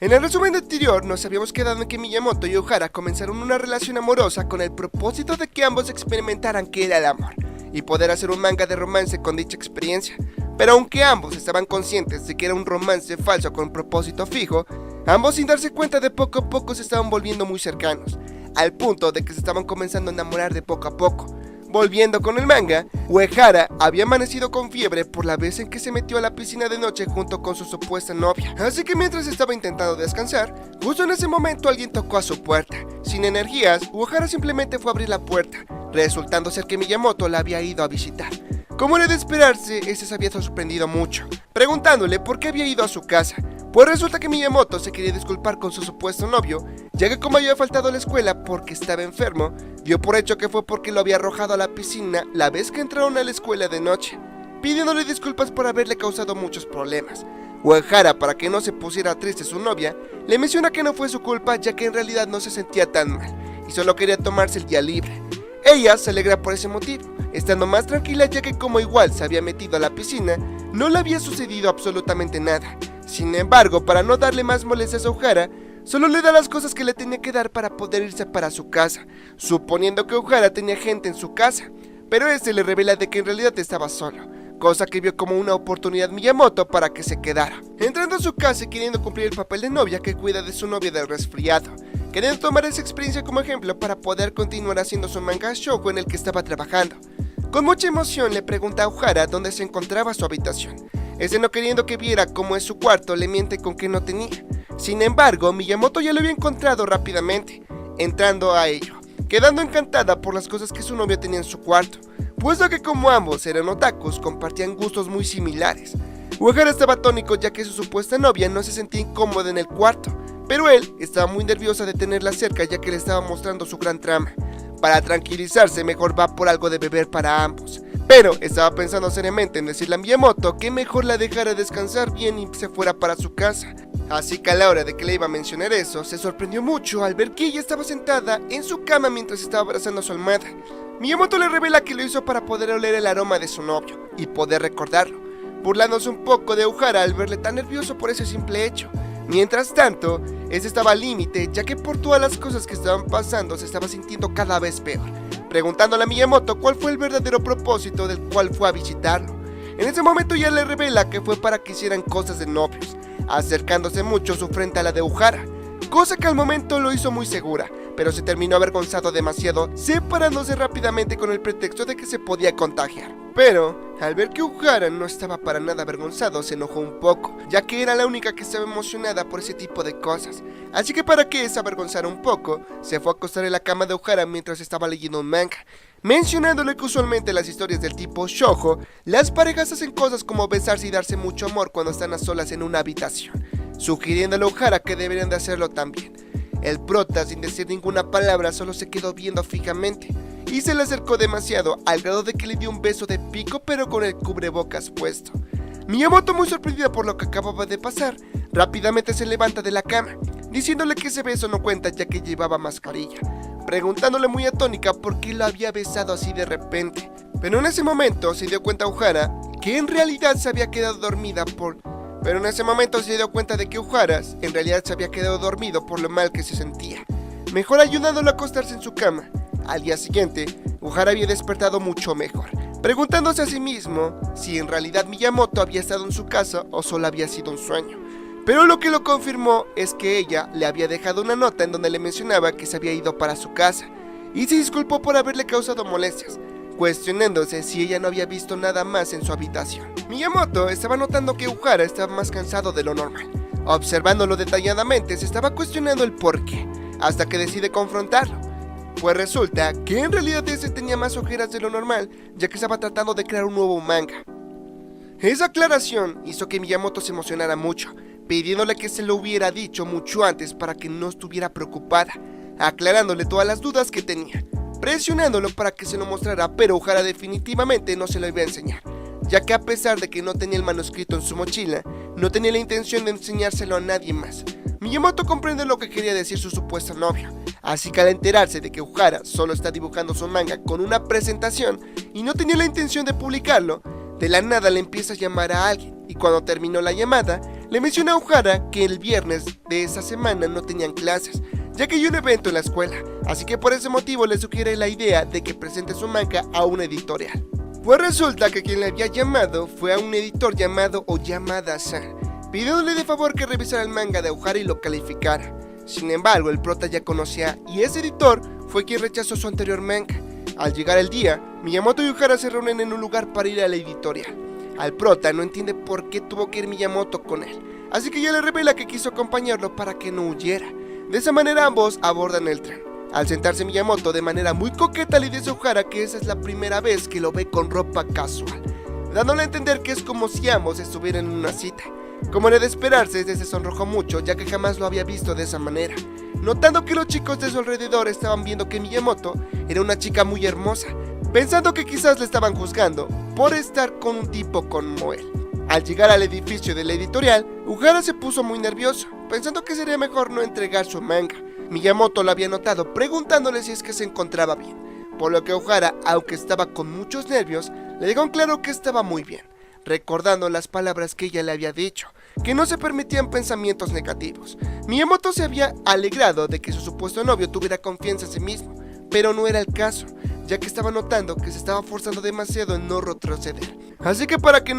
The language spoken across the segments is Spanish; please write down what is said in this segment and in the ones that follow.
En el resumen anterior nos habíamos quedado en que Miyamoto y Ohara comenzaron una relación amorosa con el propósito de que ambos experimentaran qué era el amor y poder hacer un manga de romance con dicha experiencia. Pero aunque ambos estaban conscientes de que era un romance falso con propósito fijo, ambos sin darse cuenta de poco a poco se estaban volviendo muy cercanos, al punto de que se estaban comenzando a enamorar de poco a poco. Volviendo con el manga, Uehara había amanecido con fiebre por la vez en que se metió a la piscina de noche junto con su supuesta novia. Así que mientras estaba intentando descansar, justo en ese momento alguien tocó a su puerta. Sin energías, Uehara simplemente fue a abrir la puerta, resultando ser que Miyamoto la había ido a visitar. Como era de esperarse, este se había sorprendido mucho, preguntándole por qué había ido a su casa. Pues resulta que Miyamoto se quería disculpar con su supuesto novio, ya que como había faltado a la escuela porque estaba enfermo, dio por hecho que fue porque lo había arrojado a la piscina la vez que entraron a la escuela de noche, pidiéndole disculpas por haberle causado muchos problemas. Uehara, para que no se pusiera triste su novia, le menciona que no fue su culpa, ya que en realidad no se sentía tan mal y solo quería tomarse el día libre. Ella se alegra por ese motivo, estando más tranquila ya que como igual se había metido a la piscina, no le había sucedido absolutamente nada. Sin embargo, para no darle más molestias a Ohara, solo le da las cosas que le tenía que dar para poder irse para su casa, suponiendo que Ohara tenía gente en su casa, pero este le revela de que en realidad estaba solo, cosa que vio como una oportunidad Miyamoto para que se quedara. Entrando a su casa y queriendo cumplir el papel de novia que cuida de su novia del resfriado, queriendo tomar esa experiencia como ejemplo para poder continuar haciendo su manga shoujo en el que estaba trabajando. Con mucha emoción le pregunta a Ohara dónde se encontraba su habitación. Este, no queriendo que viera cómo es su cuarto, le miente con que no tenía. Sin embargo, Miyamoto ya lo había encontrado rápidamente, entrando a ello, quedando encantada por las cosas que su novio tenía en su cuarto, puesto que como ambos eran otakus, compartían gustos muy similares. Uehara estaba atónico ya que su supuesta novia no se sentía incómoda en el cuarto, pero él estaba muy nerviosa de tenerla cerca ya que le estaba mostrando su gran trama. Para tranquilizarse, mejor va por algo de beber para ambos. Pero estaba pensando seriamente en decirle a Miyamoto que mejor la dejara descansar bien y se fuera para su casa. Así que a la hora de que le iba a mencionar eso, se sorprendió mucho al ver que ella estaba sentada en su cama mientras estaba abrazando a su almohada. Miyamoto le revela que lo hizo para poder oler el aroma de su novio y poder recordarlo, burlándose un poco de Ohara al verle tan nervioso por ese simple hecho. Mientras tanto, este estaba al límite, ya que por todas las cosas que estaban pasando se estaba sintiendo cada vez peor, preguntándole a Miyamoto cuál fue el verdadero propósito del cual fue a visitarlo. En ese momento ya le revela que fue para que hicieran cosas de novios, acercándose mucho su frente a la de Ohara, cosa que al momento lo hizo muy segura, pero se terminó avergonzado demasiado, separándose rápidamente con el pretexto de que se podía contagiar. Pero, al ver que Ohara no estaba para nada avergonzado, se enojó un poco, ya que era la única que estaba emocionada por ese tipo de cosas. Así que para que se avergonzara un poco, se fue a acostar en la cama de Ohara mientras estaba leyendo un manga, mencionándole que usualmente las historias del tipo shoujo, las parejas hacen cosas como besarse y darse mucho amor cuando están a solas en una habitación, sugiriéndole a Ohara que deberían de hacerlo también. El prota, sin decir ninguna palabra, solo se quedó viendo fijamente y se le acercó demasiado al grado de que le dio un beso de pico pero con el cubrebocas puesto. Miyamoto, muy sorprendida por lo que acababa de pasar, rápidamente se levanta de la cama, diciéndole que ese beso no cuenta ya que llevaba mascarilla, preguntándole muy atónica por qué lo había besado así de repente. Pero en ese momento se dio cuenta Ohara que en realidad se había quedado dormida Pero en ese momento se dio cuenta de que Ohara en realidad se había quedado dormido por lo mal que se sentía, mejor ayudándolo a acostarse en su cama. Al día siguiente, Ohara había despertado mucho mejor, preguntándose a sí mismo si en realidad Miyamoto había estado en su casa o solo había sido un sueño. Pero lo que lo confirmó es que ella le había dejado una nota en donde le mencionaba que se había ido para su casa y se disculpó por haberle causado molestias, cuestionándose si ella no había visto nada más en su habitación. Miyamoto estaba notando que Ohara estaba más cansado de lo normal. Observándolo detalladamente, se estaba cuestionando el porqué, hasta que decide confrontarlo. Pues resulta que en realidad ese tenía más ojeras de lo normal, ya que estaba tratando de crear un nuevo manga. Esa aclaración hizo que Miyamoto se emocionara mucho, pidiéndole que se lo hubiera dicho mucho antes para que no estuviera preocupada, aclarándole todas las dudas que tenía, presionándolo para que se lo mostrara, pero Ohara definitivamente no se lo iba a enseñar, ya que a pesar de que no tenía el manuscrito en su mochila, no tenía la intención de enseñárselo a nadie más. Miyamoto comprende lo que quería decir su supuesto novio, así que al enterarse de que Ohara solo está dibujando su manga con una presentación y no tenía la intención de publicarlo, de la nada le empieza a llamar a alguien, y cuando terminó la llamada, le menciona a Ohara que el viernes de esa semana no tenían clases, ya que hay un evento en la escuela, así que por ese motivo le sugiere la idea de que presente su manga a una editorial. Pues resulta que quien le había llamado fue a un editor llamado Oyamada-san, pidiéndole de favor que revisara el manga de Ohara y lo calificara. Sin embargo, el prota ya conocía y ese editor fue quien rechazó su anterior manga. Al llegar el día, Miyamoto y Ohara se reúnen en un lugar para ir a la editorial. Al prota no entiende por qué tuvo que ir Miyamoto con él, así que ella le revela que quiso acompañarlo para que no huyera. De esa manera ambos abordan el tren. Al sentarse Miyamoto, de manera muy coqueta le dice a Ohara que esa es la primera vez que lo ve con ropa casual, dándole a entender que es como si ambos estuvieran en una cita. Como era de esperarse, este se sonrojó mucho, ya que jamás lo había visto de esa manera, notando que los chicos de su alrededor estaban viendo que Miyamoto era una chica muy hermosa, pensando que quizás le estaban juzgando por estar con un tipo como él. Al llegar al edificio de la editorial, Ohara se puso muy nervioso, pensando que sería mejor no entregar su manga. Miyamoto lo había notado, preguntándole si es que se encontraba bien, por lo que Ohara, aunque estaba con muchos nervios, le dejó en claro que estaba muy bien, recordando las palabras que ella le había dicho, que no se permitían pensamientos negativos. Miyamoto se había alegrado de que su supuesto novio tuviera confianza en sí mismo, pero no era el caso, ya que estaba notando que se estaba forzando demasiado en no retroceder. Así que para que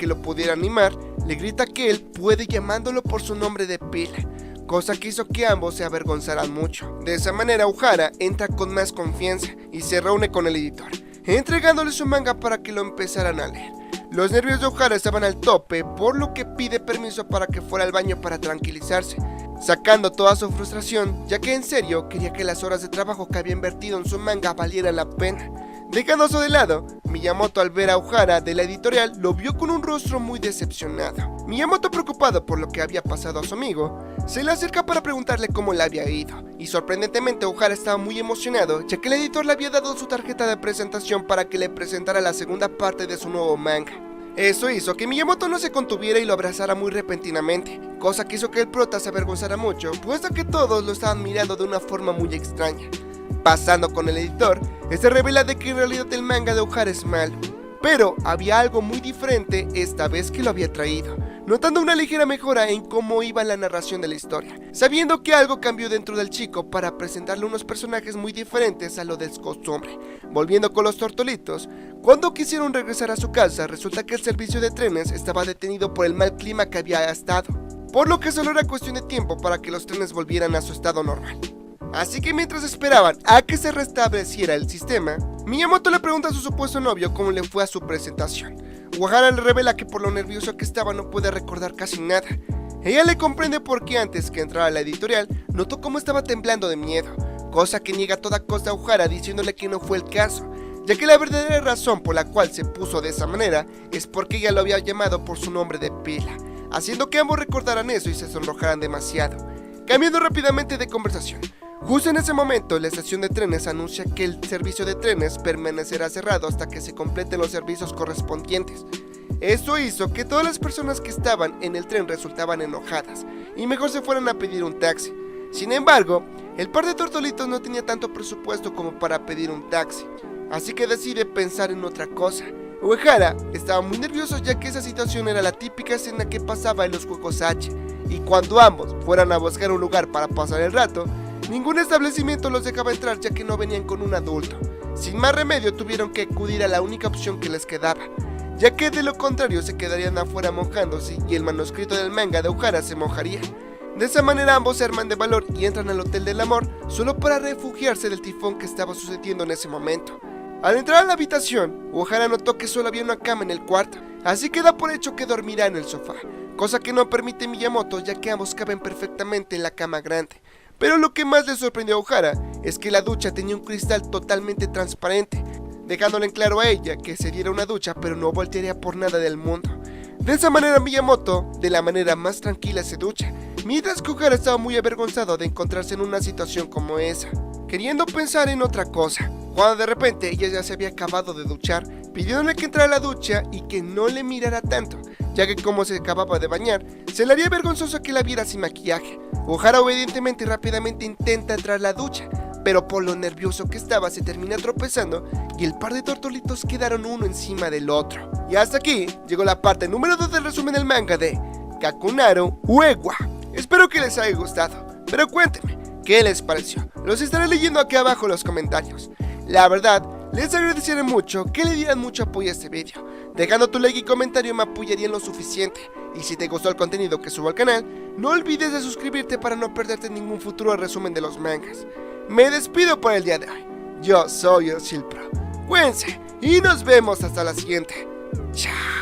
lo pudiera animar, le grita que él puede llamándolo por su nombre de pila, cosa que hizo que ambos se avergonzaran mucho. De esa manera Ohara entra con más confianza y se reúne con el editor, entregándole su manga para que lo empezaran a leer. Los nervios de Ohara estaban al tope, por lo que pide permiso para que fuera al baño para tranquilizarse, sacando toda su frustración, ya que en serio quería que las horas de trabajo que había invertido en su manga valieran la pena. Dejando eso de lado, Miyamoto al ver a Ohara de la editorial lo vio con un rostro muy decepcionado. Miyamoto, preocupado por lo que había pasado a su amigo, se le acerca para preguntarle cómo le había ido, y sorprendentemente Ohara estaba muy emocionado, ya que el editor le había dado su tarjeta de presentación para que le presentara la segunda parte de su nuevo manga. Eso hizo que Miyamoto no se contuviera y lo abrazara muy repentinamente, cosa que hizo que el prota se avergonzara mucho, puesto que todos lo estaban mirando de una forma muy extraña. Pasando con el editor, este revela de que en realidad el manga de Ohara es malo, pero había algo muy diferente esta vez que lo había traído, notando una ligera mejora en cómo iba la narración de la historia, sabiendo que algo cambió dentro del chico para presentarle unos personajes muy diferentes a lo de costumbre. Volviendo con los tortolitos, cuando quisieron regresar a su casa, resulta que el servicio de trenes estaba detenido por el mal clima que había estado, por lo que solo era cuestión de tiempo para que los trenes volvieran a su estado normal. Así que mientras esperaban a que se restableciera el sistema, Miyamoto le pregunta a su supuesto novio cómo le fue a su presentación. Ohara le revela que por lo nervioso que estaba no puede recordar casi nada. Ella le comprende porque antes que entrar a la editorial notó cómo estaba temblando de miedo, cosa que niega a toda costa a Ohara diciéndole que no fue el caso, ya que la verdadera razón por la cual se puso de esa manera es porque ella lo había llamado por su nombre de pila, haciendo que ambos recordaran eso y se sonrojaran demasiado. Cambiando rápidamente de conversación, justo en ese momento, la estación de trenes anuncia que el servicio de trenes permanecerá cerrado hasta que se completen los servicios correspondientes. Eso hizo que todas las personas que estaban en el tren resultaban enojadas y mejor se fueran a pedir un taxi. Sin embargo, el par de tortolitos no tenía tanto presupuesto como para pedir un taxi, así que decide pensar en otra cosa. Ohara estaba muy nervioso ya que esa situación era la típica escena que pasaba en los juegos H, y cuando ambos fueran a buscar un lugar para pasar el rato, ningún establecimiento los dejaba entrar ya que no venían con un adulto. Sin más remedio tuvieron que acudir a la única opción que les quedaba, ya que de lo contrario se quedarían afuera mojándose y el manuscrito del manga de Ohara se mojaría. De esa manera ambos se arman de valor y entran al Hotel del Amor solo para refugiarse del tifón que estaba sucediendo en ese momento. Al entrar a la habitación, Ohara notó que solo había una cama en el cuarto, así que da por hecho que dormirá en el sofá, cosa que no permite Miyamoto ya que ambos caben perfectamente en la cama grande. Pero lo que más le sorprendió a Ohara es que la ducha tenía un cristal totalmente transparente, dejándole en claro a ella que se diera una ducha pero no voltearía por nada del mundo. De esa manera Miyamoto, de la manera más tranquila, se ducha, mientras que Ohara estaba muy avergonzado de encontrarse en una situación como esa, queriendo pensar en otra cosa, cuando de repente ella ya se había acabado de duchar, pidiéndole que entrara a la ducha y que no le mirara tanto, ya que como se acababa de bañar, se le haría vergonzoso que la viera sin maquillaje. Ohara obedientemente y rápidamente intenta entrar a la ducha, pero por lo nervioso que estaba se termina tropezando y el par de tortolitos quedaron uno encima del otro. Y hasta aquí llegó la parte número 2 del resumen del manga de Kakunaru Uegwa. Espero que les haya gustado, pero cuéntenme, ¿qué les pareció? Los estaré leyendo aquí abajo en los comentarios. La verdad, les agradeceré mucho que le dieran mucho apoyo a este vídeo. Dejando tu like y comentario me apoyarían lo suficiente. Y si te gustó el contenido que subo al canal, no olvides de suscribirte para no perderte ningún futuro resumen de los mangas. Me despido por el día de hoy. Yo soy el Silpro. Cuídense y nos vemos hasta la siguiente. Chao.